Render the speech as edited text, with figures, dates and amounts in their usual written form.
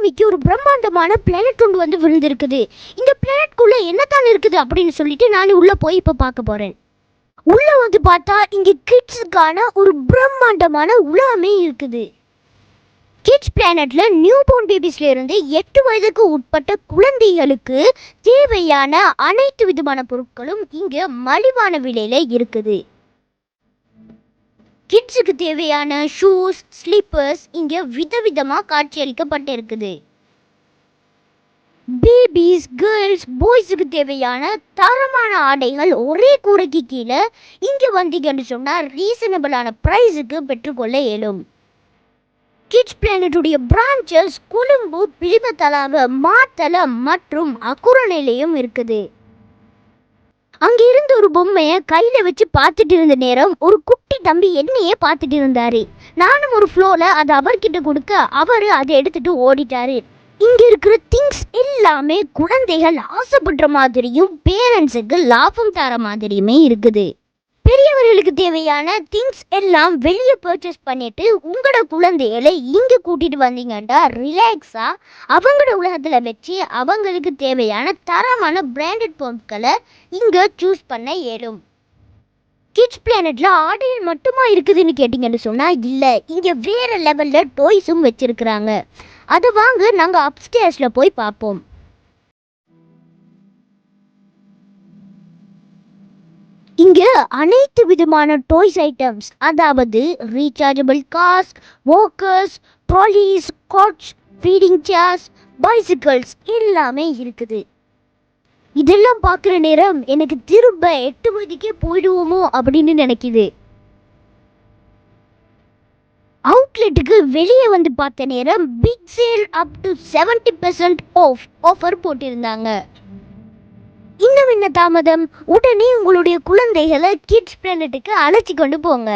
பூமிக்கு ஒரு பிரம்மாண்டமான பிளானட் ஒன்று வந்து விழுந்திருக்குது. இந்த பிளானட்குள்ள என்னத்தான் இருக்குது அப்படின்னு சொல்லிட்டு நான் உள்ள போய் இப்ப பார்க்க போறேன். உள்ள வந்து பார்த்தா இங்க கிட்ஸுக்கான ஒரு பிரம்மாண்டமான உலகமே இருக்குது. கிட்ஸ் பிளானட்ல நியூ பார்ன் பேபிஸ்ல இருந்து 8 வயதுக்கு உட்பட்ட குழந்தைகளுக்கு தேவையான அனைத்து விதமான பொருட்களும் இங்க மலிவான விலையில இருக்குது. கிட்ஸுக்கு தேவையான ஷூஸ், ஸ்லிப்பர்ஸ் இங்க விதவிதமா காட்சியளிக்கப்பட்டிருக்குது. பேபிஸ், கேர்ள்ஸ், பாய்ஸுக்கு தேவையான தரமான ஆடைகள் ஒரே கூரைக்கு கீழே இங்க வந்தீங்கன்னு சொன்னா ரீசனபிளான பிரைஸுக்கு பெற்றுக்கொள்ள இயலும். கிட்ஸ் பிளானட்டுடைய பிரான்ச்சஸ் கொழும்பு, பிலிமத்தலாவ, மாத்தல மற்றும் அக்குரணையிலையும் இருக்குது. அங்கிருந்து ஒரு பொம்மையை கையில வச்சு பார்த்துட்டு இருந்த நேரம் ஒரு குட்டி தம்பி என்னையே பார்த்துட்டு இருந்தாரு. நானும் ஒரு ஃப்ளோல அதை அவர்கிட்ட கொடுக்க அவரு அதை எடுத்துட்டு ஓடிட்டாரு. இங்க இருக்கிற திங்ஸ் எல்லாமே குழந்தைகள் ஆசைப்படுற மாதிரியும் பேரண்ட்ஸுக்கு லாபம் தர மாதிரியுமே இருக்குது. பெரியவர்களுக்கு தேவையான திங்ஸ் எல்லாம் வெளியே பர்ச்சேஸ் பண்ணிட்டு உங்களோட குழந்தைகளை இங்க கூட்டிட்டு வந்தீங்கன்னா ரிலாக்ஸா அவங்களோட உலகத்துல வச்சு அவங்களுக்கு தேவையான தரமான பிராண்டட் பொருட்களை இங்க சூஸ் பண்ண இயலும். கிட்ஸ் பிளானட்ல ஆடைகள் மட்டுமா இருக்குதுன்னு கேட்டீங்கன்னு சொன்னா இல்ல, இங்க வேற லெவல்ல டாய்ஸும் வச்சிருக்கிறாங்க. அதை வாங்க நாங்க அப்ஸ்டேர்ஸ்ல போய் பார்ப்போம். இங்க அனைத்து விதமான டாய்ஸ் ஐட்டம்ஸ், அதாவது rechargeable cars, walkers, trolleys, cots, feeding chairs, bicycles எல்லாமே இருக்குது. இதெல்லாம் பார்க்குற நேரம் எனக்கு திரும்ப 8 வயதுக்கே போயிடுவோமோ அப்படின்னு நினைக்குது. அவுட்லெட்டுக்கு வெளியே வந்து பார்த்த நேரம் big sale up to 70% offer போட்டிருந்தாங்க. இன்னும் என்ன தாமதம், உடனே உங்களுடைய குழந்தைகளை கிட்ஸ் பிளானட்டுக்கு அழைச்சி கொண்டு போங்க.